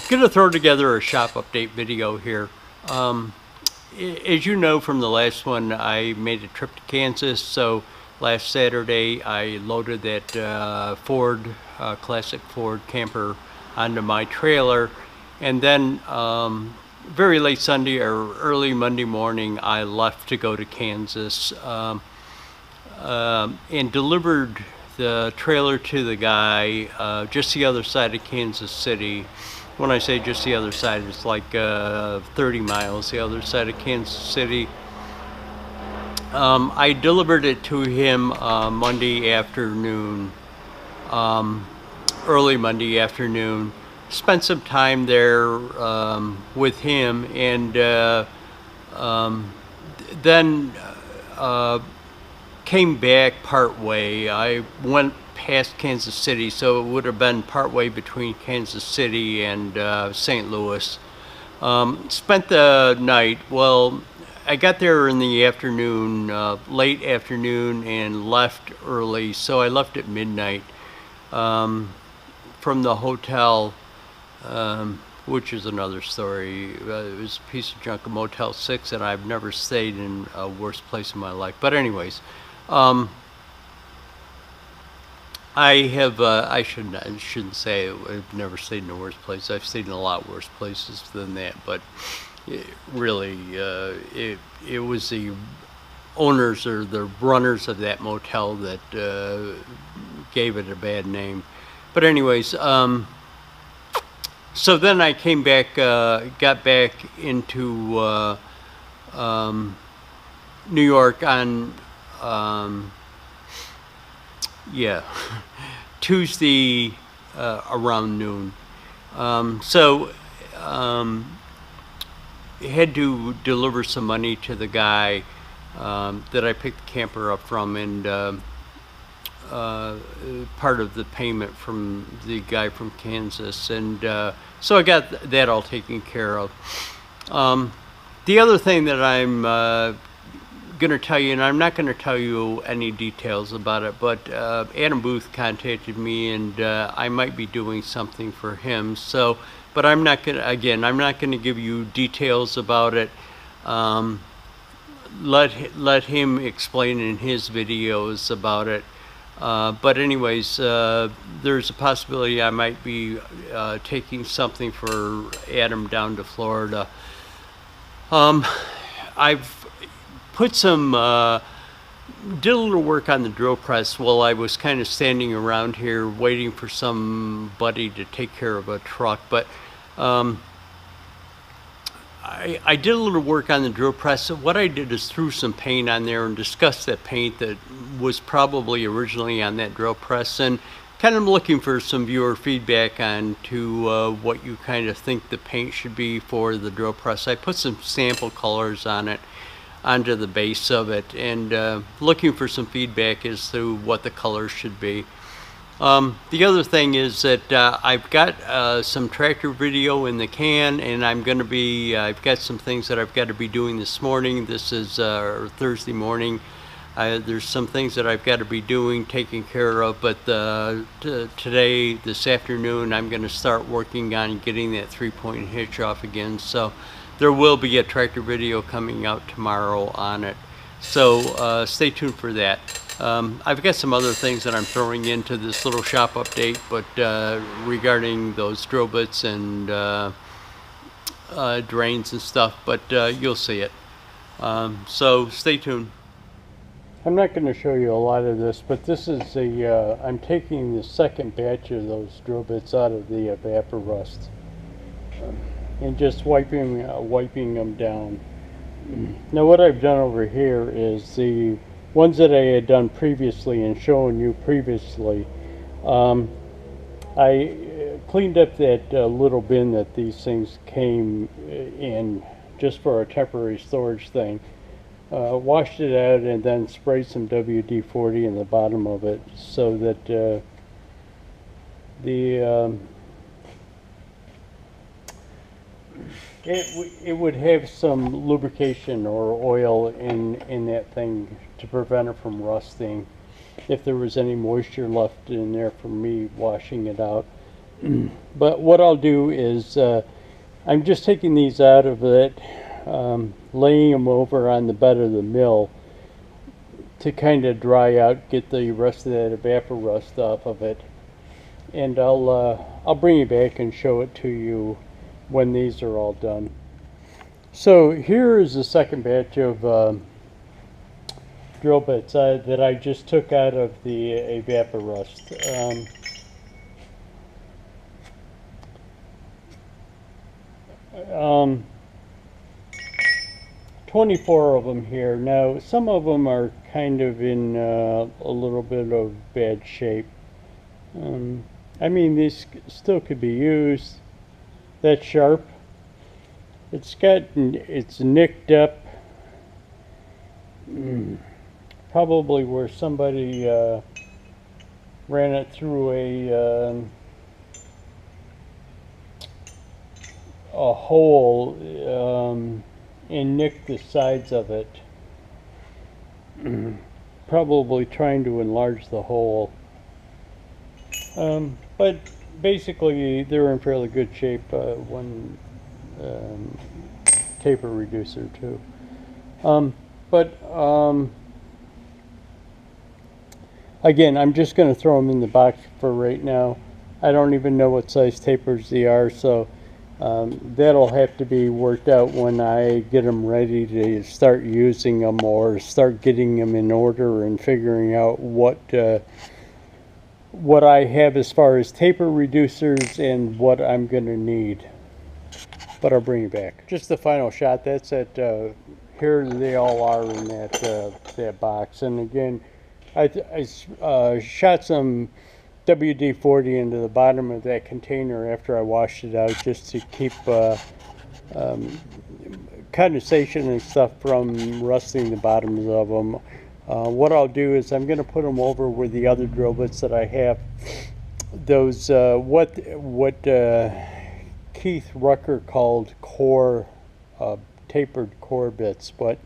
Gonna throw together a shop update video here. As you know from the last one, I made a trip to Kansas. So last Saturday, I loaded that classic Ford camper onto my trailer, and then very late Sunday or early Monday morning, I left to go to Kansas and delivered the trailer to the guy just the other side of Kansas City. When I say just the other side, it's like 30 miles the other side of Kansas City. I delivered it to him Monday afternoon, early Monday afternoon. Spent some time there with him, and then came back part way. I went past Kansas City, so it would have been part way between Kansas City and St. Louis. Spent the night. Well, I got there in the afternoon, late afternoon, and left early. So I left at midnight from the hotel, which is another story. It was a piece of junk, a Motel 6, and I've never stayed in a worse place in my life. But anyways, I shouldn't say I've never stayed in a worse place. I've stayed in a lot worse places than that, but it was the owners or the runners of that motel that gave it a bad name. But anyways, so then I came back, got back into New York on Tuesday around noon. Had to deliver some money to the guy that I picked the camper up from, and part of the payment from the guy from Kansas, and so I got that all taken care of. The other thing that I'm going to tell you, and I'm not going to tell you any details about it, but Adam Booth contacted me, and I might be doing something for him. So, but I'm not going to, again, I'm not going to give you details about it. Let him explain in his videos about it. But anyways, there's a possibility I might be taking something for Adam down to Florida. I've put some, did a little work on the drill press while I was kind of standing around here waiting for somebody to take care of a truck. But I did a little work on the drill press. So what I did is threw some paint on there and discussed that paint that was probably originally on that drill press, and kind of looking for some viewer feedback on to what you kind of think the paint should be for the drill press. I put some sample colors on it, onto the base of it, and looking for some feedback as to what the colors should be. The other thing is that I've got some tractor video in the can, and I've got some things that I've got to be doing this morning. This is Thursday morning. There's some things that I've got to be doing, taking care of, but today, this afternoon, I'm going to start working on getting that 3-point hitch off again. So there will be a tractor video coming out tomorrow on it. So stay tuned for that. I've got some other things that I'm throwing into this little shop update, but regarding those drill bits and drains and stuff, but you'll see it. So stay tuned. I'm not going to show you a lot of this, but this is I'm taking the second batch of those drill bits out of the vapor rust and just wiping them down. Now what I've done over here is the ones that I had done previously and shown you previously. I cleaned up that little bin that these things came in just for a temporary storage thing. Washed it out and then sprayed some WD-40 in the bottom of it so that it would have some lubrication or oil in that thing to prevent it from rusting if there was any moisture left in there from me washing it out. But what I'll do is I'm just taking these out of it, laying them over on the bed of the mill to kind of dry out, get the rest of that evaporust off of it. And I'll bring it back and show it to you when these are all done. So here is the second batch of drill bits that I just took out of the evaporust. 24 of them here. Now some of them are kind of in a little bit of bad shape. I mean, these still could be used. That's sharp. It's nicked up. Probably where somebody ran it through a hole and nicked the sides of it. Probably trying to enlarge the hole. But basically they're in fairly good shape. One taper reducer too. Again, I'm just going to throw them in the box for right now. I don't even know what size tapers they are, so that'll have to be worked out when I get them ready to start using them or start getting them in order and figuring out what I have as far as taper reducers and what I'm going to need. But I'll bring it back. Just the final shot. That's it. Here they all are in that box. And again, I shot some WD-40 into the bottom of that container after I washed it out, just to keep condensation and stuff from rusting the bottoms of them. What I'll do is I'm going to put them over with the other drill bits that I have. Those what Keith Rucker called core, tapered core bits, but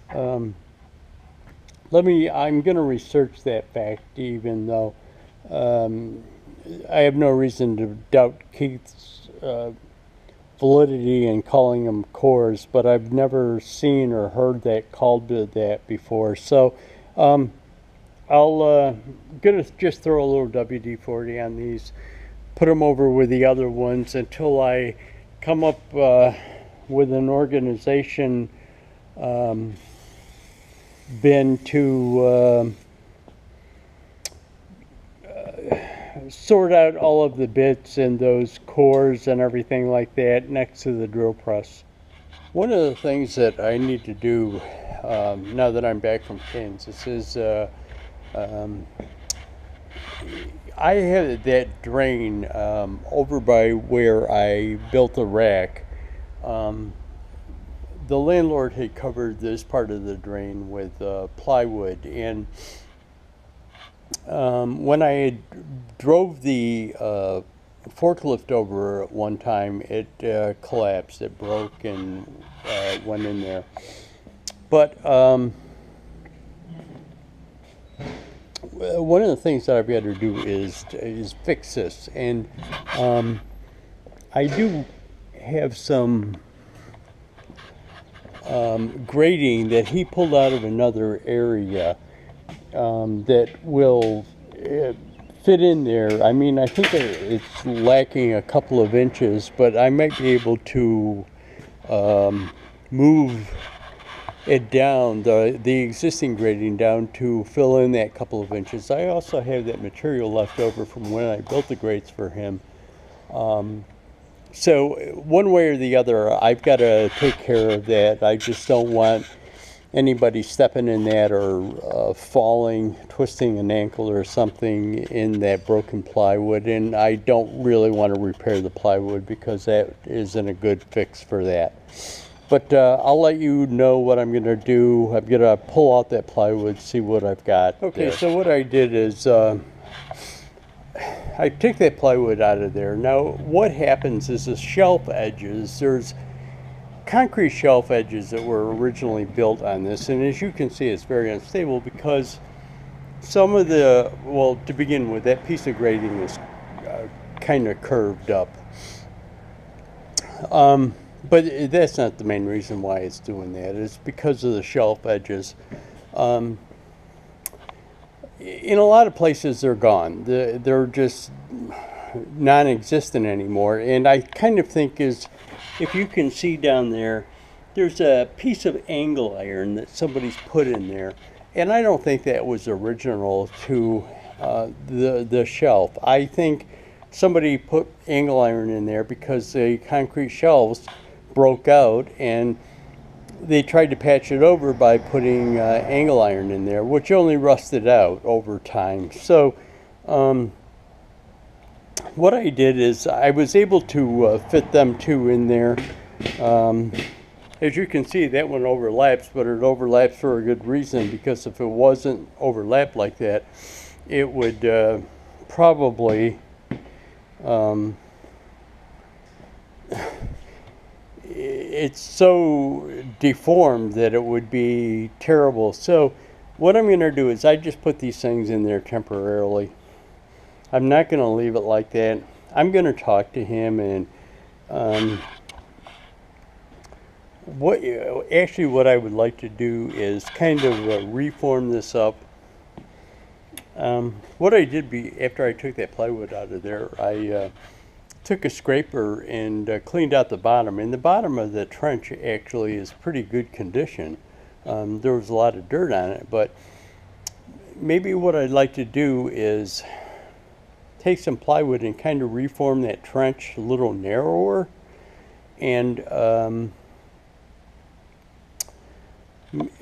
I'm going to research that fact, even though I have no reason to doubt Keith's validity in calling them cores, but I've never seen or heard that called that before. So I'll gonna just throw a little WD-40 on these, put them over with the other ones until I come up with an organization bin to sort out all of the bits and those cores and everything like that next to the drill press. One of the things that I need to do now that I'm back from Kansas is I have that drain over by where I built the rack. The landlord had covered this part of the drain with plywood, and when I drove the forklift over at one time, it collapsed, it broke and went in there. But one of the things that I've got to do is fix this, and I do have some grating that he pulled out of another area that will fit in there. I mean, I think it's lacking a couple of inches, but I might be able to move it down, the existing grating down, to fill in that couple of inches. I also have that material left over from when I built the grates for him. So one way or the other, I've got to take care of that. I just don't want anybody stepping in that or falling, twisting an ankle or something in that broken plywood. And I don't really want to repair the plywood because that isn't a good fix for that. But I'll let you know what I'm going to do. I'm going to pull out that plywood, see what I've got. Okay, there. So what I did is I take that plywood out of there. Now what happens is the shelf edges, there's concrete shelf edges that were originally built on this, and as you can see, it's very unstable because some of the, well, to begin with, that piece of grating is kind of curved up. But that's not the main reason why it's doing that. It's because of the shelf edges. In a lot of places, they're gone. They're just non-existent anymore. And I kind of think is, if you can see down there, there's a piece of angle iron that somebody's put in there. And I don't think that was original to the shelf. I think somebody put angle iron in there because the concrete shelves broke out, and they tried to patch it over by putting angle iron in there, which only rusted out over time. So what I did is I was able to fit them two in there. As you can see, that one overlaps, but it overlaps for a good reason, because if it wasn't overlapped like that, it would probably it's so deformed that it would be terrible. So what I'm going to do is I just put these things in there temporarily. I'm not going to leave it like that. I'm going to talk to him, and what I would like to do is kind of reform this up. What I did after I took that plywood out of there, I took a scraper and cleaned out the bottom. And the bottom of the trench actually is pretty good condition. There was a lot of dirt on it, but maybe what I'd like to do is take some plywood and kind of reform that trench a little narrower, and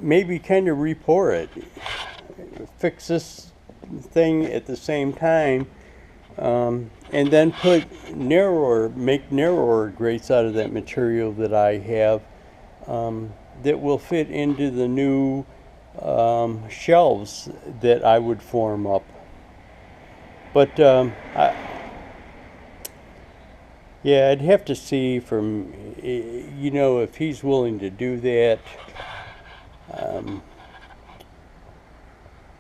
maybe kind of re-pour it. Fix this thing at the same time, and then make narrower grates out of that material that I have, that will fit into the new shelves that I would form up. But yeah, I'd have to see from, if he's willing to do that.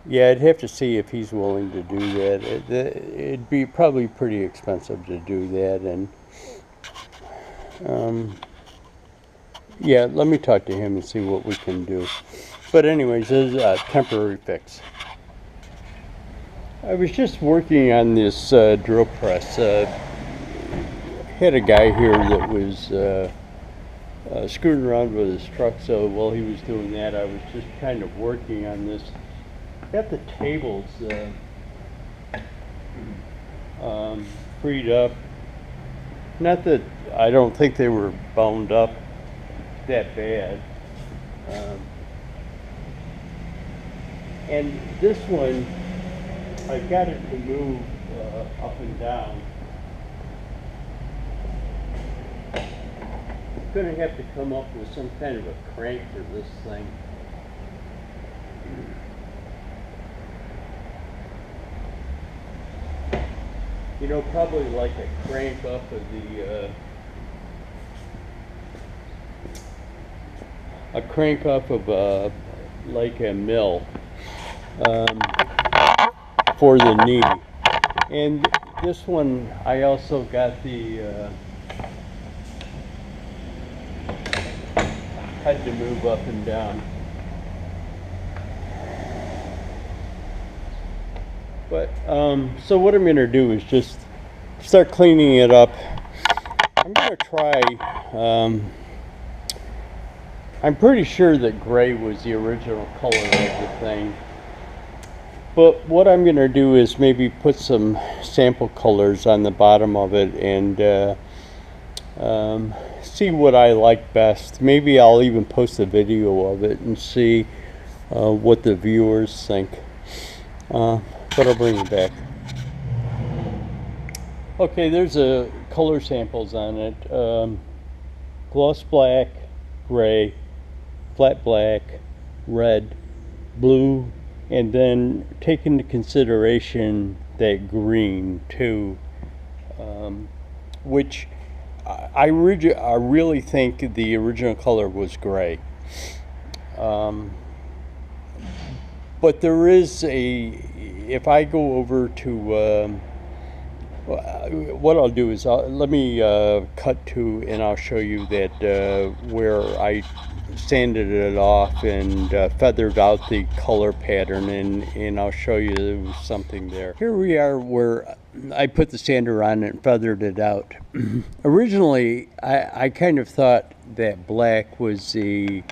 Yeah, I'd have to see if he's willing to do that. It'd be probably pretty expensive to do that, and yeah, let me talk to him and see what we can do. But anyways, this is a temporary fix. I was just working on this drill press. Had a guy here that was screwing around with his truck, so while he was doing that, I was just kind of working on this. Got the tables freed up. Not that I don't think they were bound up that bad. And this one, I got it to move up and down. I'm going to have to come up with some kind of a crank for this thing. Probably like a crank off of like a mill for the knee. And this one, I also got the had to move up and down. But so what I'm going to do is just start cleaning it up. I'm going to try, I'm pretty sure that gray was the original color of the thing. But what I'm going to do is maybe put some sample colors on the bottom of it and see what I like best. Maybe I'll even post a video of it and see what the viewers think. But I'll bring it back. Okay, there's color samples on it. Gloss black, gray, flat black, red, blue, and then take into consideration that green too, which I really think the original color was gray. But there is if I go over to What I'll do is let me cut to, and I'll show you that where I sanded it off and feathered out the color pattern, and I'll show you something there. Here we are where I put the sander on and feathered it out. Originally, I kind of thought that black was the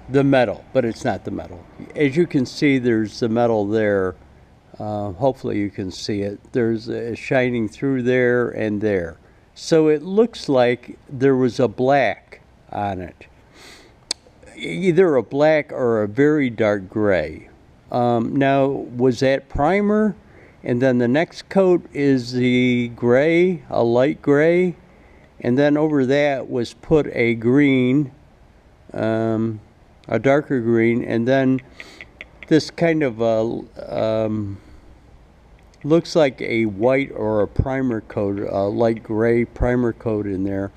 metal, but it's not the metal. As you can see, there's the metal there. Hopefully you can see it. There's a shining through there and there. So it looks like there was a black on it. Either a black or a very dark gray. Now, was that primer? And then the next coat is the gray, a light gray. And then over that was put a green, a darker green, and then this kind of looks like a white or a primer coat, a light gray primer coat in there,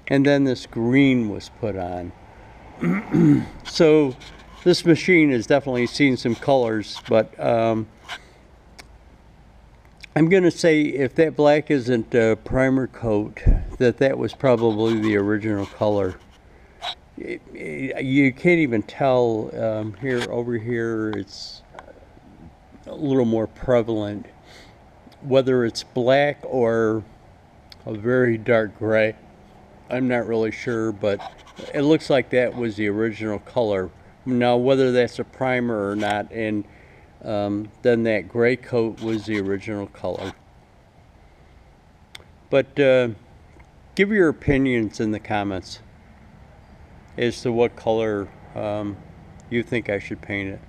and then this green was put on. So this machine has definitely seen some colors, but I'm going to say if that black isn't a primer coat, that was probably the original color. You can't even tell here, over here it's a little more prevalent, whether it's black or a very dark gray. I'm not really sure, but it looks like that was the original color. Now, whether that's a primer or not, and then that gray coat was the original color. But give your opinions in the comments as to what color you think I should paint it.